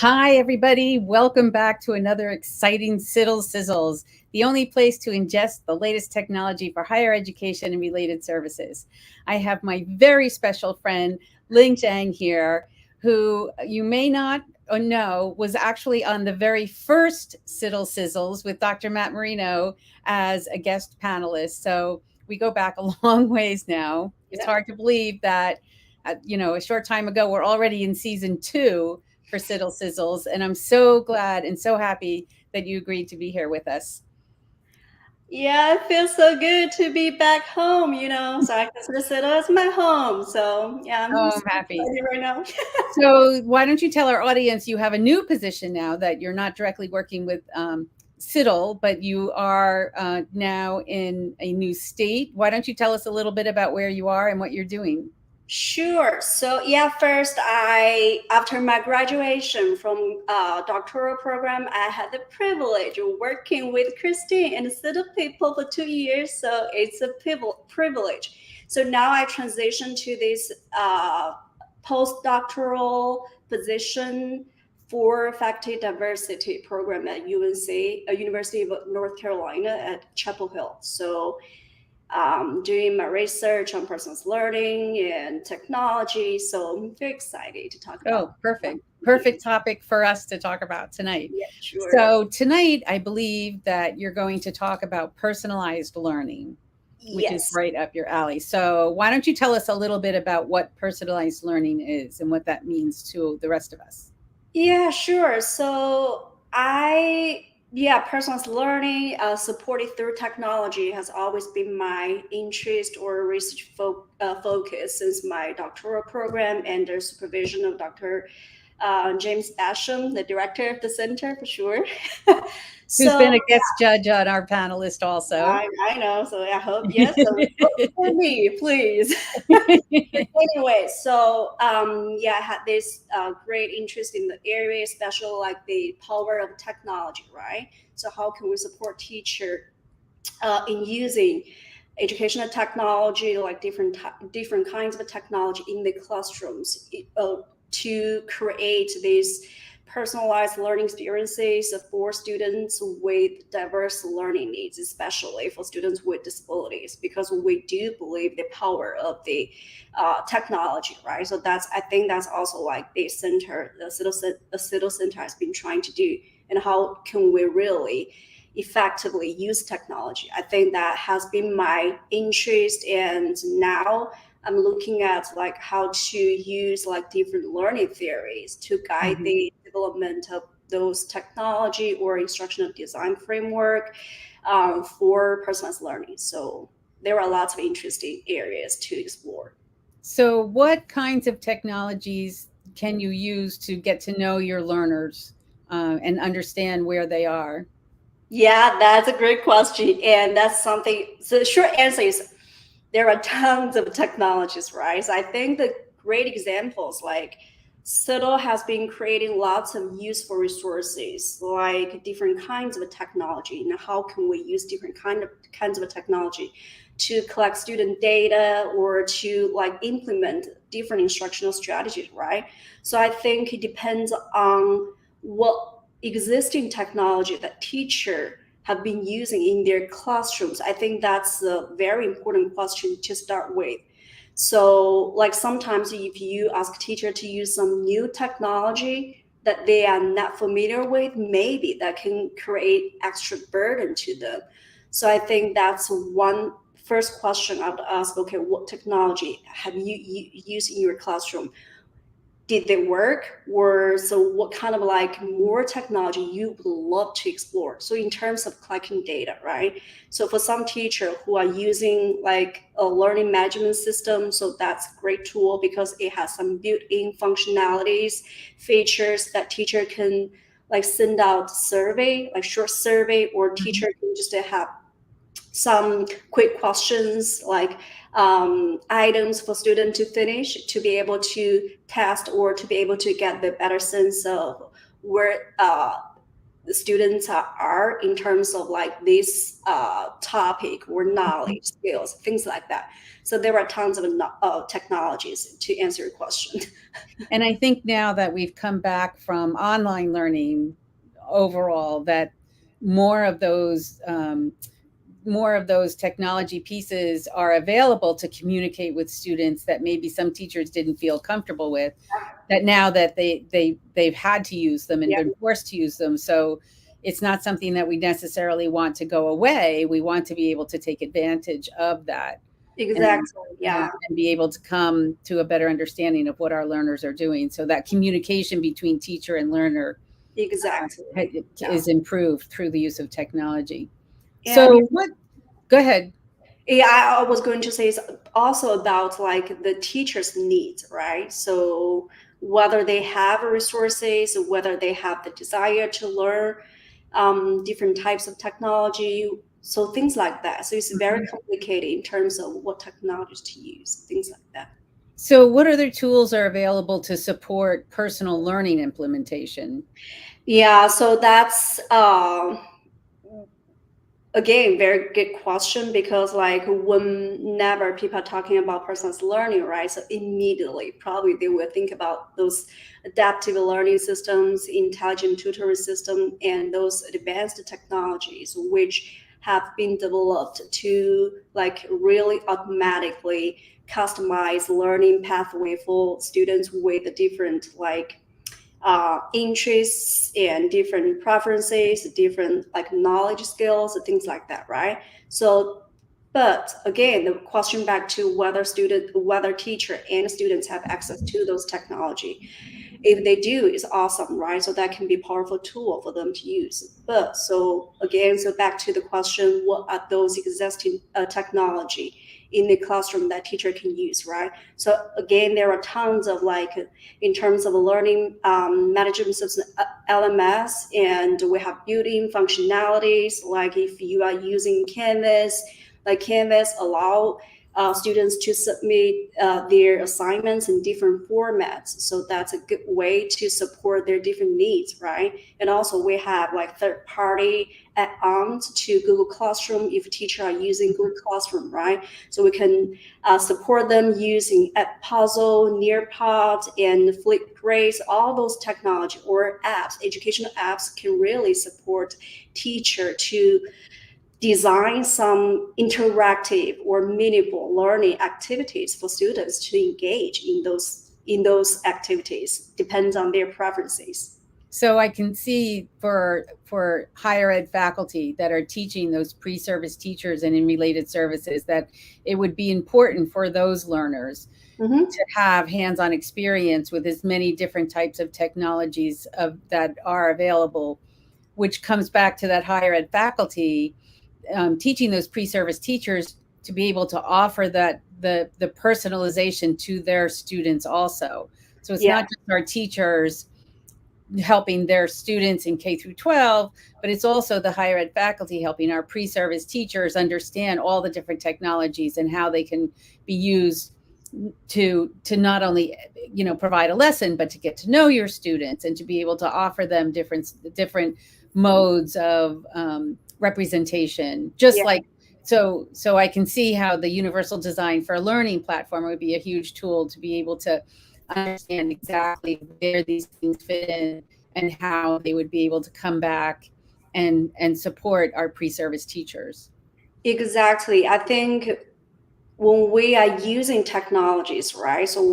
Hi, everybody. Welcome back to another exciting Cizzles, the only place to ingest the latest technology for higher education and related services. I have my very special friend, Ling Zhang here, who you may not know was actually on the very first Cizzles with Dr. Matt Marino as a guest panelist. So we go back a long ways now. It's Yeah. hard to believe that, a short time ago, we're already in season two for Cizzles. And I'm so glad and so happy that you agreed to be here with us. Yeah, it feels so good to be back home. So I consider Seattle as my home. So yeah, I'm Oh, so I'm happy. excited right now. So, why don't you tell our audience you have a new position now that you're not directly working with CIDDL, but you are now in a new state? Why don't you tell us a little bit about where you are and what you're doing? Sure. So yeah, first after my graduation from doctoral program, I had the privilege of working with Christine and Seattle people for 2 years. So it's a privilege. So now I transition to this postdoctoral position for faculty diversity program at UNC, University of North Carolina at Chapel Hill. So doing my research on personal learning and technology. So I'm very excited to talk Oh, about. perfect. Perfect topic for us to talk about tonight. Yeah, sure. So, tonight, I believe that you're going to talk about personalized learning, which is Yes. right up your alley. So, why don't you tell us a little bit about what personalized learning is and what that means to the rest of us? Yeah, sure. So personal learning supported through technology has always been my interest or research focus since my doctoral program and the supervision of Dr. James Basham, the director of the center for sure. Who's So been a guest judge on our panelist also. I know. So I hope, yes, so vote for me, please. Anyway, so yeah, I had this great interest in the area, especially like the power of technology, right? So how can we support teacher in using educational technology, like different kinds of technology in the classrooms to create these personalized learning experiences for students with diverse learning needs, especially for students with disabilities, because we do believe the power of the technology, right? So I think that's also like the CIDDL Center has been trying to do, and how can we really effectively use technology. I think that has been my interest, and now I'm looking at like how to use like different learning theories to guide Mhm. the development of those technology or instructional design framework for personalized learning. So there are lots of interesting areas to explore. So, what kinds of technologies can you use to get to know your learners and understand where they are? Yeah, that's a great question. And that's something, so the short answer is there are tons of technologies, right? So I think the great examples like CIDDL has been creating lots of useful resources, like different kinds of technology. And how can we use different kinds of technology to collect student data or to like implement different instructional strategies, right? So I think it depends on what existing technology that teacher have been using in their classrooms. I think that's a very important question to start with. So like sometimes if you ask teacher to use some new technology that they are not familiar with, maybe that can create extra burden to them. So I think that's one first question I would ask. Okay, what technology have you used in your classroom? Did they work? Or so what kind of like more technology you would love to explore? So in terms of collecting data, right? So for some teacher who are using like a learning management system, so that's a great tool because it has some built-in functionalities, features that teacher can like send out survey, like short survey, or Mhm. teacher can just have some quick questions like items for student to finish to be able to test or to be able to get the better sense of where the students are in terms of like this topic or knowledge, skills, things like that. So there are tons of technologies to answer your question. And I think now that we've come back from online learning overall, that more of those more of those technology pieces are available to communicate with students that maybe some teachers didn't feel comfortable with, that now that they've had to use them and Yeah. been forced to use them. So it's not something that we necessarily want to go away. We want to be able to take advantage of that. Exactly. Yeah. And be able to come to a better understanding of what our learners are doing. So that communication between teacher and learner Exactly. is improved through the use of technology. And So what, go ahead. yeah, I was going to say it's also about like the teacher's needs, right? So whether they have resources, whether they have the desire to learn different types of technology, so things like that. So it's very complicated in terms of what technologies to use, things like that. So what other tools are available to support personal learning implementation? Yeah, so that's again, very good question, because like whenever people are talking about personalized learning, right? So immediately probably they will think about those adaptive learning systems, intelligent tutoring system, and those advanced technologies which have been developed to like really automatically customize learning pathway for students with different like interests and different preferences, different like knowledge skills, things like that, right? So, but again, the question back to whether teacher and students have access to those technology. If they do, it's awesome, right? So that can be a powerful tool for them to use. But so again, so back to the question, what are those existing technology in the classroom that teacher can use, right? So again, there are tons of like in terms of learning management system, LMS, and we have built-in functionalities. Like if you are using Canvas, like Canvas allow students to submit their assignments in different formats. So that's a good way to support their different needs, right? And also we have like third-party add-ons to Google Classroom if teachers are using Google Classroom, right? So we can support them using Edpuzzle, Nearpod, and Flipgrid. All those technology or apps, educational apps, can really support teacher to design some interactive or meaningful learning activities for students to engage in those activities. Depends on their preferences. So I can see for higher ed faculty that are teaching those pre-service teachers and in related services, that it would be important for those learners to have hands-on experience with as many different types of technologies that are available, which comes back to that higher ed faculty teaching those pre-service teachers to be able to offer that the personalization to their students also. So it's not just our teachers helping their students in K through 12, but it's also the higher ed faculty helping our pre-service teachers understand all the different technologies and how they can be used to not only provide a lesson, but to get to know your students and to be able to offer them different modes of representation, just like so I can see how the universal design for a learning platform would be a huge tool to be able to understand exactly where these things fit in and how they would be able to come back and support our pre-service teachers. Exactly. I think when we are using technologies, right? So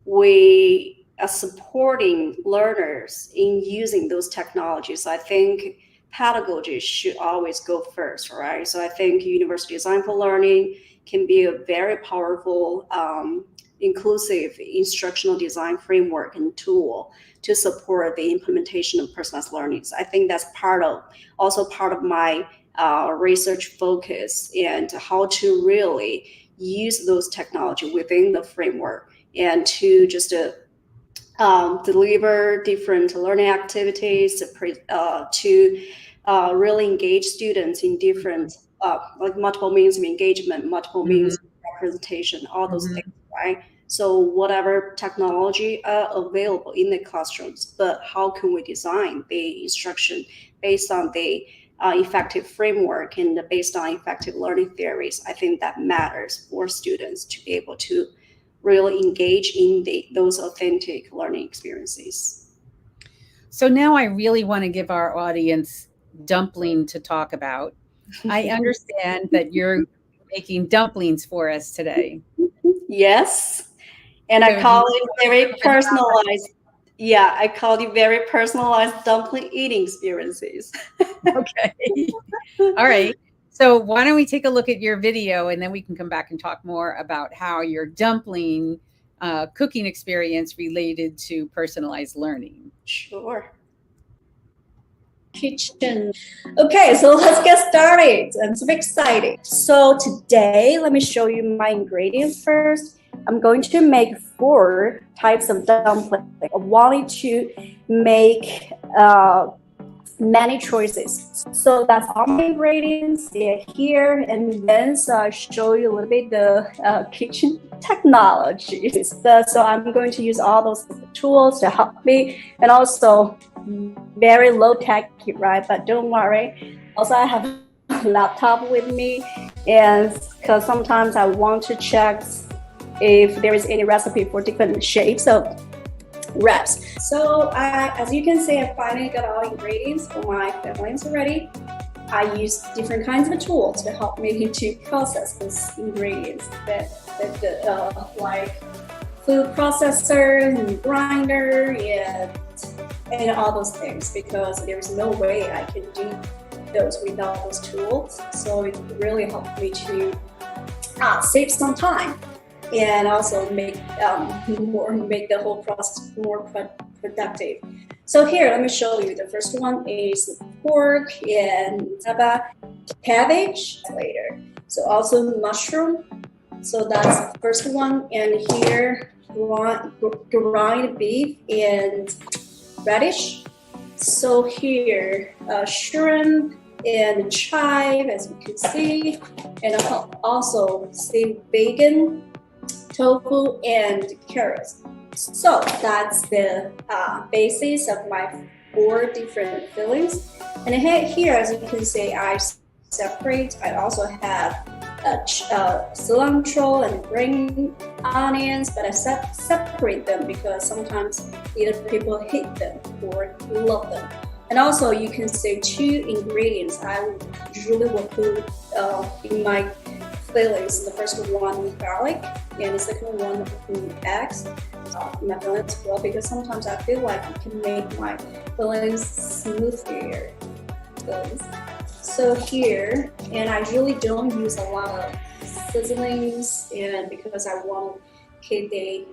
we are supporting learners in using those technologies. I think pedagogy should always go first, right? So I think universal design for learning can be a very powerful, inclusive instructional design framework and tool to support the implementation of personalized learning. So I think that's also part of my research focus, and how to really use those technology within the framework, and to just deliver different learning activities to really engage students in different like multiple means of engagement, multiple means of representation, all those things, right? So whatever technology available in the classrooms, but how can we design the instruction based on the effective framework and based on effective learning theories. I think that matters for students to be able to really engage in those authentic learning experiences. So now I really want to give our audience dumpling to talk about. I understand that you're making dumplings for us today. Yes, and So I do call you it want to very talk about that? personalized. Yeah, I call it very personalized dumpling eating experiences. Okay. All right. So why don't we take a look at your video and then we can come back and talk more about how your dumpling cooking experience related to personalized learning. Sure. Kitchen. Okay, so let's get started. I'm so excited. So today, let me show you my ingredients first. I'm going to make 4 types of dumplings. I wanted to make many choices. So that's all my ingredients here, and then I show you a little bit the kitchen technologies. So I'm going to use all those tools to help me, and also very low tech, right? But don't worry. Also, I have a laptop with me, and because sometimes I want to check if there is any recipe for different shapes of wraps. So as you can see, I finally got all ingredients for my fillings already. I use different kinds of tools to help me to process those ingredients, like food processor and grinder and all those things, because there's no way I can do those without those tools. So it really helped me to save some time and also make the whole process more productive. So here, let me show you. The first one is pork and cabbage later. So also mushroom. So that's the first one. And here, grind beef and radish. So here, shrimp and chive, as you can see, and also steamed bacon, tofu, and carrots. So that's the basis of my 4 different fillings. And here, as you can see, I also have cilantro and green onions, but I separate them because sometimes either people hate them or love them. And also you can see 2 ingredients I usually will put in my fillings. The first one, garlic, and the second one, eggs. My fillings as well, because sometimes I feel like it can make my fillings smoother. So here, and I really don't use a lot of seasonings, and because I want to keep the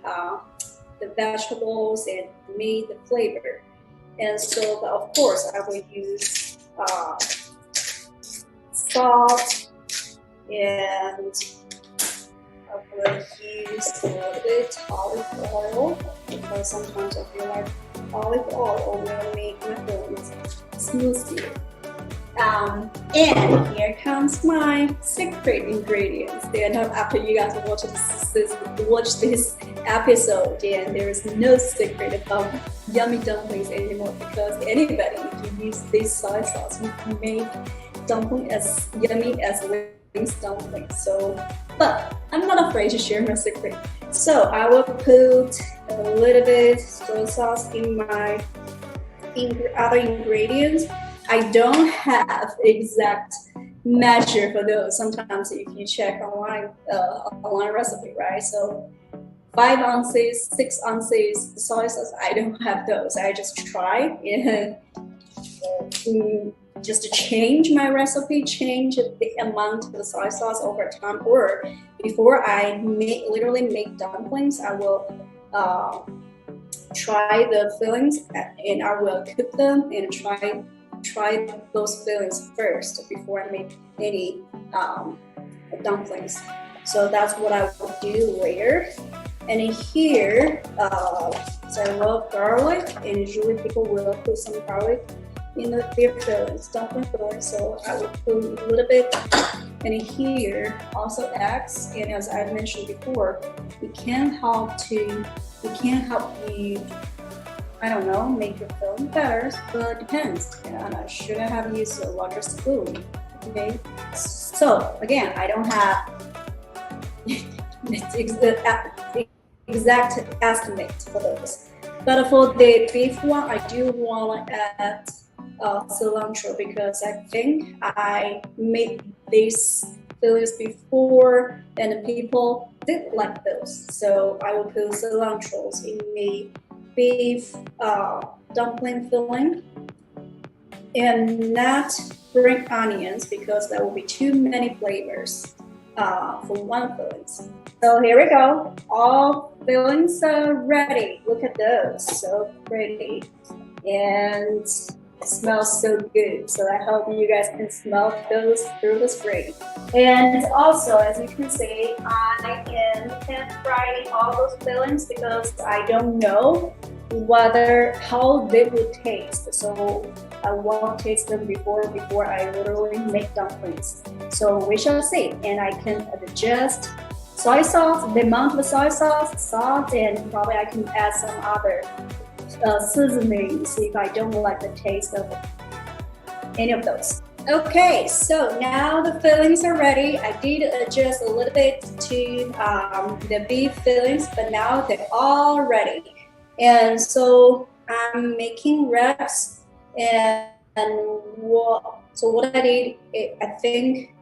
vegetables and meat, the flavor. And so, but of course, I will use salt, and I will use a little bit olive oil, because sometimes I feel like olive oil will make my fillings smoother. And here comes my secret ingredients. Then after you guys watch this episode, and there is no secret about yummy dumplings anymore, because anybody, if you use this soy sauce, you can make dumpling as yummy as Ling's dumplings. So, but I'm not afraid to share my secret. So I will put a little bit soy sauce in my other ingredients. I don't have exact measure for those. Sometimes if you check online recipe, right? So 5 ounces, 6 ounces soy sauce, I don't have those. I just try and just to change my recipe, change the amount of the soy sauce over time. Or before I literally make dumplings, I will try the fillings and I will cook them and try those fillings first before I make any dumplings. So that's what I will do later. And in here, so I love garlic, and usually people will put some garlic in their fillings, dumpling fillings. So I will put a little bit. And in here, also eggs. And as I mentioned before, it can help you I don't know, make your filling better, but it depends. And I should have used a larger spoon. Okay, so again, I don't have exact estimate for those. But for the beef one, I do want to add cilantro because I think I made these fillings before and the people did like those. So I will put cilantros in the beef dumpling filling and not bring onions because there will be too many flavors for one filling. So here we go. All fillings are ready. Look at those, so pretty. And it smells so good. So I hope you guys can smell those through the screen. And also, as you can see, I am pan frying all those fillings because I don't know how they will taste. So I won't taste them before I literally make dumplings. So we shall see. And I can adjust soy sauce, the amount of soy sauce, salt, and probably I can add some other seasonings if I don't like the taste of any of those. Okay, so now the fillings are ready. I did adjust a little bit to the beef fillings, but now they're all ready. And so I'm making wraps, and what I did, I think,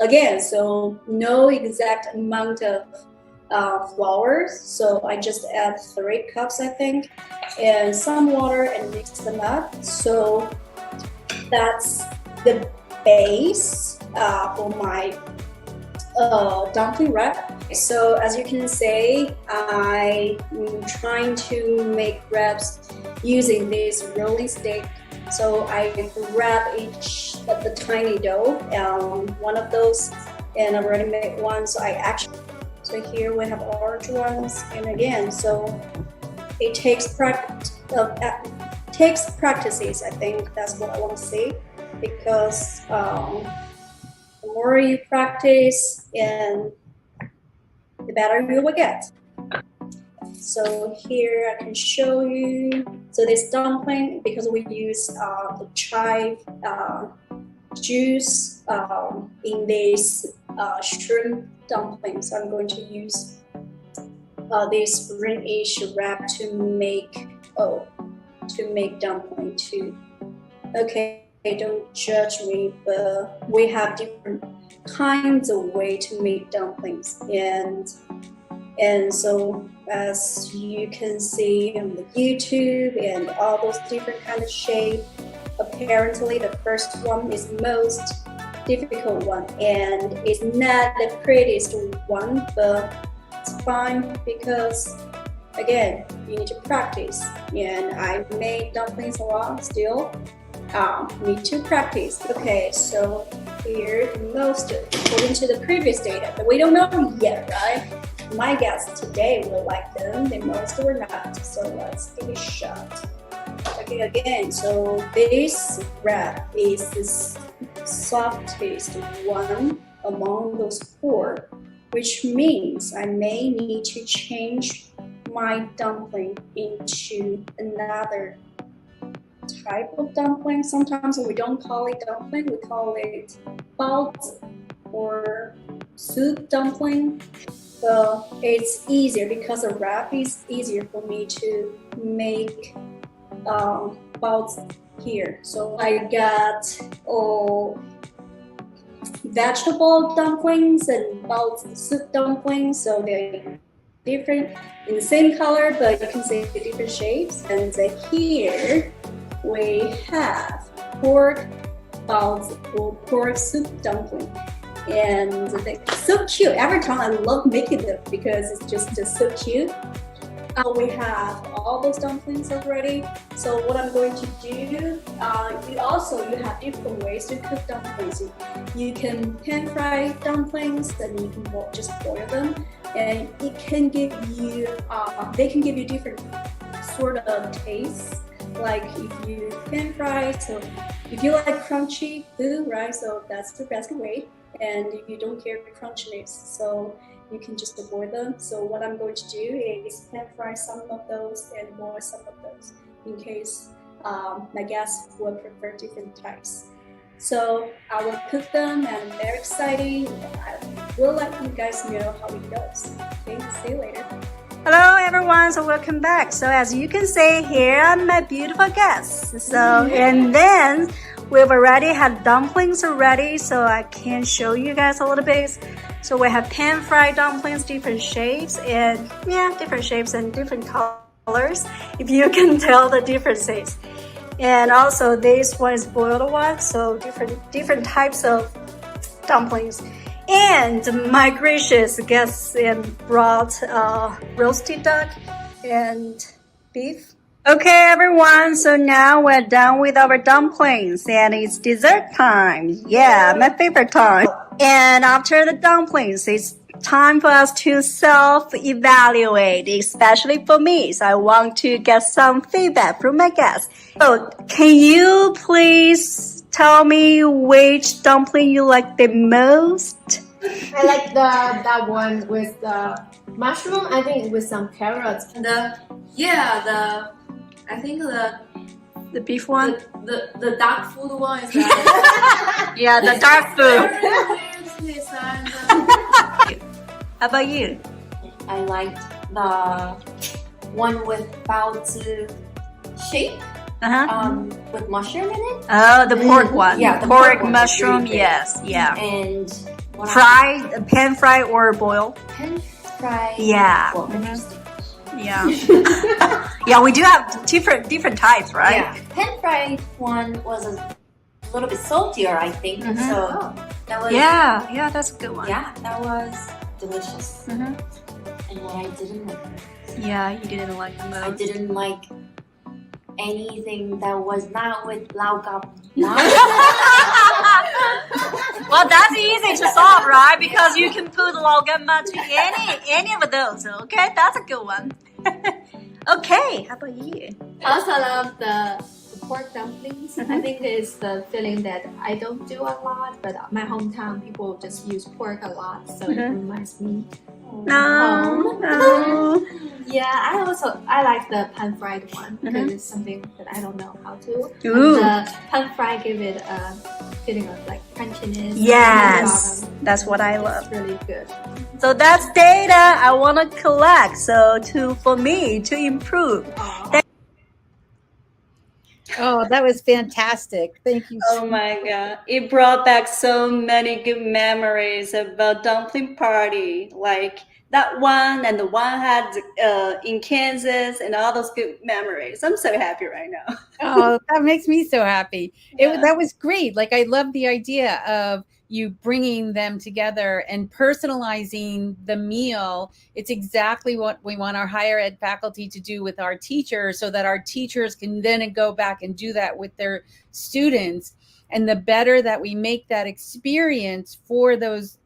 again, so no exact amount of flour, so I just add 3 cups, I think, and some water and mix them up. So that's the base for my dumpling wrap. So as you can see, I'm trying to make wraps using this rolling stick. So I wrap each of the tiny dough, one of those, and I already made one. So so here we have large ones, and again, so it takes practices. I think that's what I want to say, because the more you practice, and the better you will get. So here I can show you. So this dumpling, because we use the chive juice in this shrimp dumpling, so I'm going to use this greenish wrap to make dumpling too. Okay, don't judge me, but we have different kinds of way to make dumplings, and so as you can see on the YouTube and all those different kind of shape, apparently the first one is most difficult one, and it's not the prettiest one, but it's fine because again, you need to practice, and I made dumplings a lot still. Need to practice. Okay, so here most according to the previous data, but we don't know yet, right? My guess today will like them, the most were not. So let's give it a shot. Okay, again, so this wrap is the softest one among those 4, which means I may need to change my dumpling into another type of dumpling. Sometimes we don't call it dumpling, we call it baozi or soup dumpling. So it's easier because the wrap is easier for me to make baozi here. So I got vegetable dumplings and baozi soup dumplings, so they're different in the same color, but you can see the different shapes. And here we have pork baozi or pork soup dumpling, and they're so cute. Every time I love making them because it's just so cute. We have all those dumplings already. So what I'm going to do, you have different ways to cook dumplings. You can pan fry dumplings, and you can just boil them, and it can give you, they can give you different sort of tastes. Like if you pan fry, so if you like crunchy food, right? So that's the best way. And if you don't care for crunchiness, so you can just avoid them. So what I'm going to do is pan fry some of those and boil some of those. in case my guests would prefer different types. So I will cook them and they're exciting. I will let you guys know how it goes. Okay, see you later. Hello everyone, so welcome back. So as you can see here are my beautiful guests. So and then we've already had dumplings already, so I can show you guys a little bit. So we have pan-fried dumplings, different shapes and different shapes and different colors, if you can tell the differences. And also this one is boiled one, so different types of dumplings. And my gracious guests brought roasted duck and beef. Okay, everyone, so now we're done with our dumplings and it's dessert time. Yeah, my favorite time. And after the dumplings, it's time for us to self-evaluate, especially for me. So I want to get some feedback from my guests. So can you please tell me which dumpling you like the most? I like that one with the mushroom. I think with some carrots. And I think The beef one? the dark food one is Yeah, the dark food. How about you? I liked the one with baozi shape, with mushroom in it. Oh, the pork one. Yeah, the pork one mushroom. really good. Yes, yeah. And Fried, pan fried or boiled? pan fried. Yeah. Well, interesting. Yeah. Yeah, we do have different types, right? Yeah, pan fried one was a little bit saltier, I think. So that was Yeah, that's a good one. yeah, that was delicious. Mhm. And what I didn't like, Yeah, you didn't like them I both. didn't like anything that was not with lao gap. Well, that's easy to solve, right? Because you can put logamma to any of those. Okay, that's a good one. Okay, how about you? I also love the pork dumplings. I think it's the feeling that I don't do a lot, but my hometown people just use pork a lot, so it reminds me. No. Yeah, I like the pan fried one because it's something that I don't know how to. Ooh. And the pan fried give it a feeling of like crunchiness. Yes, on the bottom. that's what I love. It's really good. So that's data I want to collect. So for me to improve. Oh, that was fantastic. Thank you. Oh my god, it brought back so many good memories about dumpling party, like that one and the one had in Kansas and all those good memories. I'm so happy right now. Oh, that makes me so happy. Yeah. That was great. Like, I love the idea of you bringing them together and personalizing the meal. It's exactly what we want our higher ed faculty to do with our teachers, so that our teachers can then go back and do that with their students. And the better that we make that experience for those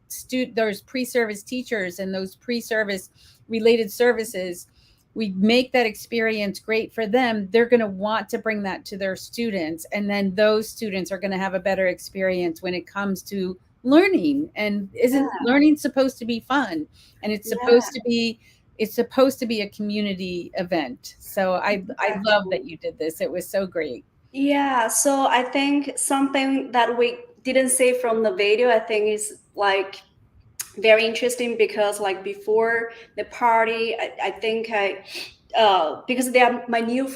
pre-service teachers and those pre-service related services, we make that experience great for them. They're going to want to bring that to their students, and then those students are going to have a better experience when it comes to learning. And isn't learning supposed to be fun? And it's supposed to be a community event. So I love that you did this. It was so great. Yeah, so I think something that we didn't say from the video, I think is like very interesting, because like before the party, I think because they are my new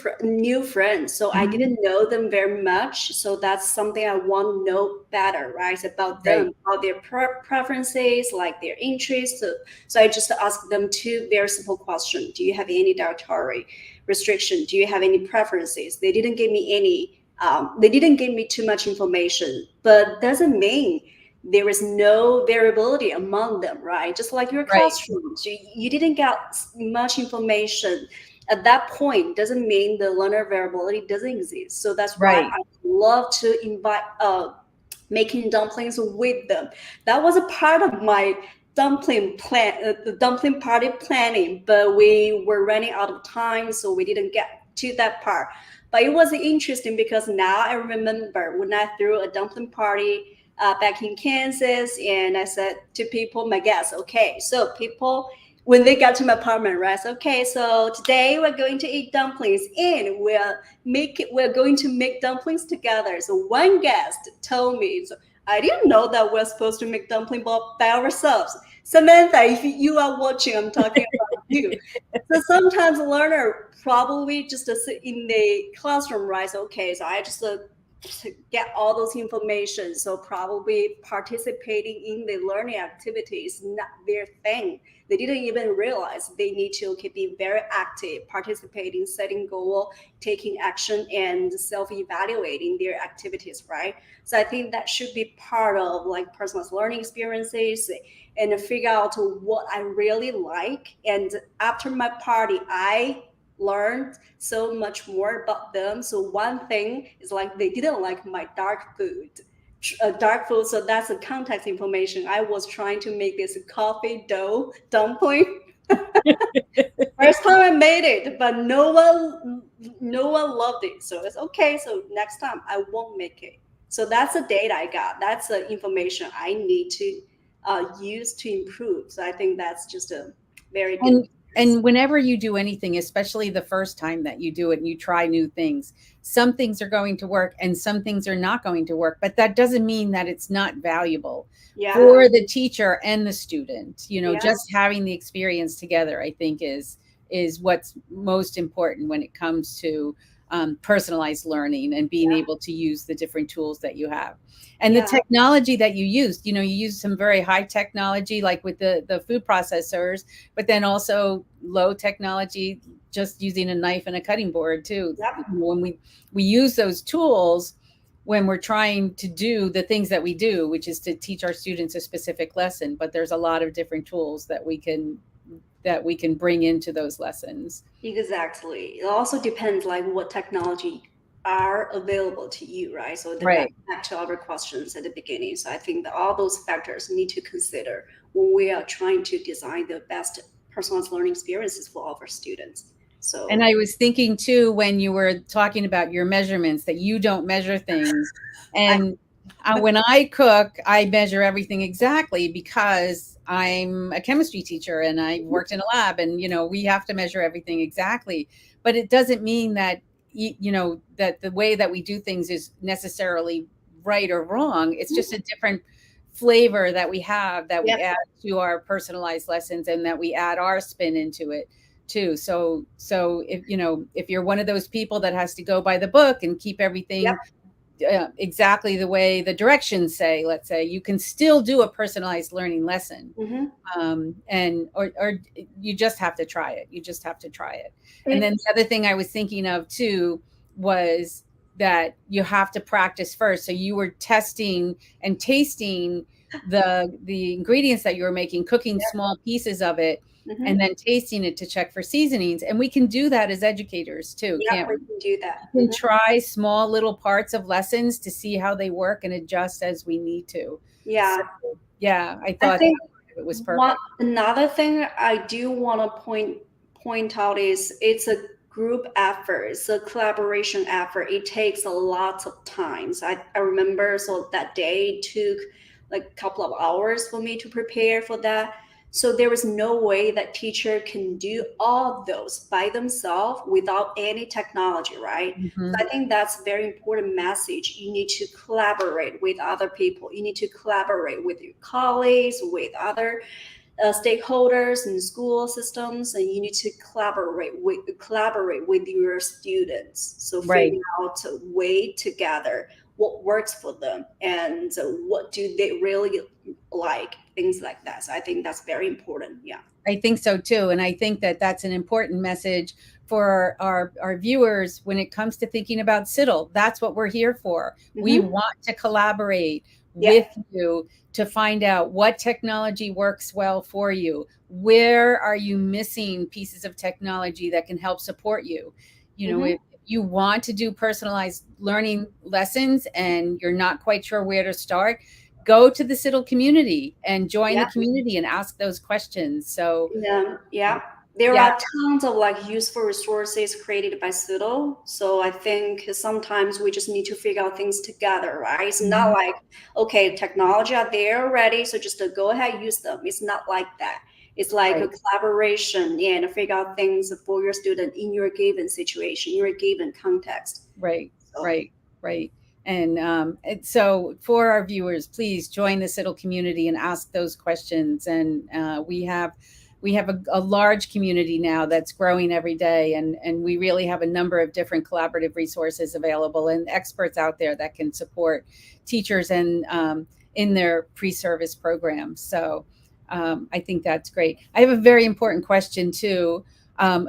friends, so I didn't know them very much. So that's something I want to know better, right? About them, about their preferences, like their interests. So I just asked them two very simple questions. Do you have any dietary restriction? Do you have any preferences? They didn't give me any. They didn't give me too much information, but doesn't mean there is no variability among them, right? Just like your classrooms, you didn't get much information at that point. Doesn't mean the learner variability doesn't exist. So that's why I love to invite making dumplings with them. That was a part of my dumpling party planning, but we were running out of time, so we didn't get to that part. But it was interesting because now I remember when I threw a dumpling party back in Kansas, and I said to people, my guests, okay, so people, when they got to my apartment, right? So, okay, so today we're going to eat dumplings and we're going to make dumplings together. So one guest told me, so I didn't know that we're supposed to make dumplings by ourselves. Samantha, if you are watching, I'm talking about you. So sometimes a learner probably just sit in the classroom, right? So, okay, so I just to get all those information. So probably participating in the learning activity is not their thing. They didn't even realize they need to be very active, participating, setting goal, taking action, and self-evaluating their activities, right? So I think that should be part of like personalized learning experiences and figure out what I really like. And after my party, I learned so much more about them. So one thing is like they didn't like my dark food. So that's the context information. I was trying to make this coffee dough dumpling. First time I made it, but no one loved it. So it's okay. So next time I won't make it. So that's the data I got. That's the information I need to use to improve. So I think that's just a very good. And whenever you do anything, especially the first time that you do it and you try new things, some things are going to work and some things are not going to work. But that doesn't mean that it's not valuable for the teacher and the student. You know, just having the experience together, I think, is what's most important when it comes to personalized learning and being able to use the different tools that you have. And the technology that you used, you know, you used some very high technology, like with the food processors, but then also low technology, just using a knife and a cutting board too. When we use those tools, when we're trying to do the things that we do, which is to teach our students a specific lesson, but there's a lot of different tools that we can bring into those lessons. Exactly. It also depends like what technology are available to you, right? So back to our questions at the beginning. So I think that all those factors need to consider when we are trying to design the best personalized learning experiences for all of our students. So, and I was thinking too, when you were talking about your measurements, that you don't measure things. And when I cook, I measure everything exactly because I'm a chemistry teacher and I worked in a lab, and, you know, we have to measure everything exactly. But it doesn't mean that, you know, that the way that we do things is necessarily right or wrong. It's just a different flavor that we have, that we add to our personalized lessons, and that we add our spin into it too. So if, you know, if you're one of those people that has to go by the book and keep everything exactly the way the directions say, let's say, you can still do a personalized learning lesson. And or you just have to try it. You just have to try it. And then the other thing I was thinking of too was that you have to practice first. So you were testing and tasting the ingredients that you were making, cooking small pieces of it, and then tasting it to check for seasonings. And we can do that as educators too. Yeah, we can do that. We can try small little parts of lessons to see how they work and adjust as we need to. Yeah. So, yeah, I thought it was perfect. Another thing I do want to point out is it's a group effort. It's a collaboration effort. It takes a lot of time. So I remember, so that day took like a couple of hours for me to prepare for that. So there is no way that teacher can do all those by themselves without any technology, right? So I think that's a very important message. You need to collaborate with other people. You need to collaborate with your colleagues, with other stakeholders in school systems, and you need to collaborate with your students. So figure out a way together what works for them and what do they really like, things like that. So I think that's very important. Yeah, I think so too. And I think that that's an important message for our viewers when it comes to thinking about CIDDL. That's what we're here for. We want to collaborate with you to find out what technology works well for you. Where are you missing pieces of technology that can help support you? You know, if you want to do personalized learning lessons and you're not quite sure where to start, go to the CIDDL community and join the community and ask those questions. So there are tons of like useful resources created by CIDDL. So I think sometimes we just need to figure out things together, right? It's not like, okay, technology are there already, so just go ahead, use them. It's not like that. It's like a Right. collaboration and figure out things for your student in your given situation, in your given context. Right, So, right, right. And so for our viewers, please join the CIDDL community and ask those questions. And we have a large community now that's growing every day, and we really have a number of different collaborative resources available and experts out there that can support teachers and in their pre-service programs. So I think that's great. I have a very important question too.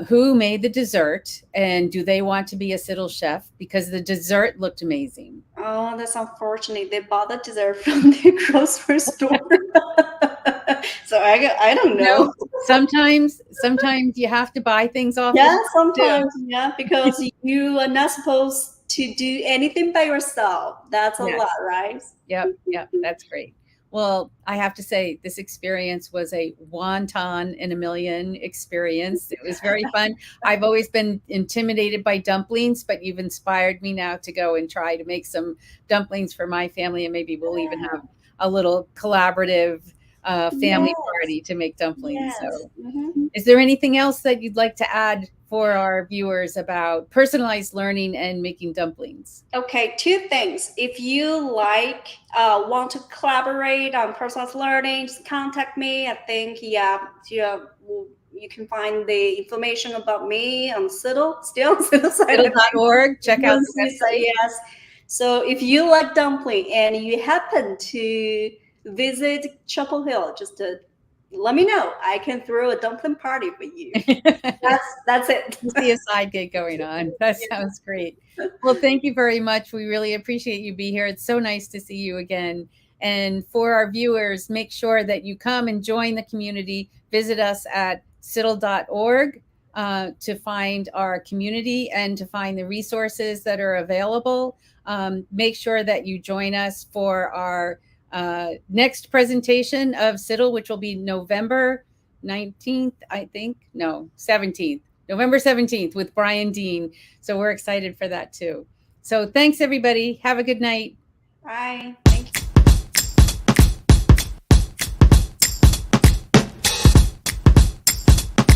Who made the dessert, and do they want to be a CIDDL chef? Because the dessert looked amazing. oh, that's unfortunate. They bought the dessert from the grocery store. So I don't know. Sometimes you have to buy things off. Yeah, the sometimes, yeah, because you are not supposed to do anything by yourself. That's a Yes. lot, right? Yep, that's great. Well, I have to say this experience was a wonton in a million experience. It was very fun. I've always been intimidated by dumplings, but you've inspired me now to go and try to make some dumplings for my family, and maybe we'll even have a little collaborative family party to make dumplings. Yes. So Mhm. is there anything else that you'd like to add for our viewers about personalized learning and making dumplings? Okay, two things. If you want to collaborate on personalized learning, just contact me. I think you can find the information about me on CIDDL, still CIDDL side. CIDDL.org. Check out the website. Yes. So if you like dumpling and you happen to visit Chapel Hill, just let me know. I can throw a dumpling party for you. That's it. You see a side gig going on. That sounds great. Well, thank you very much. We really appreciate you being here. It's so nice to see you again. And for our viewers, make sure that you come and join the community. Visit us at CIDDL.org to find our community and to find the resources that are available. Make sure that you join us for our next presentation of CIDDL, which will be November 19th, I think. No, 17th. November 17th with Brian Dean. So we're excited for that too. So thanks, everybody. Have a good night. Bye.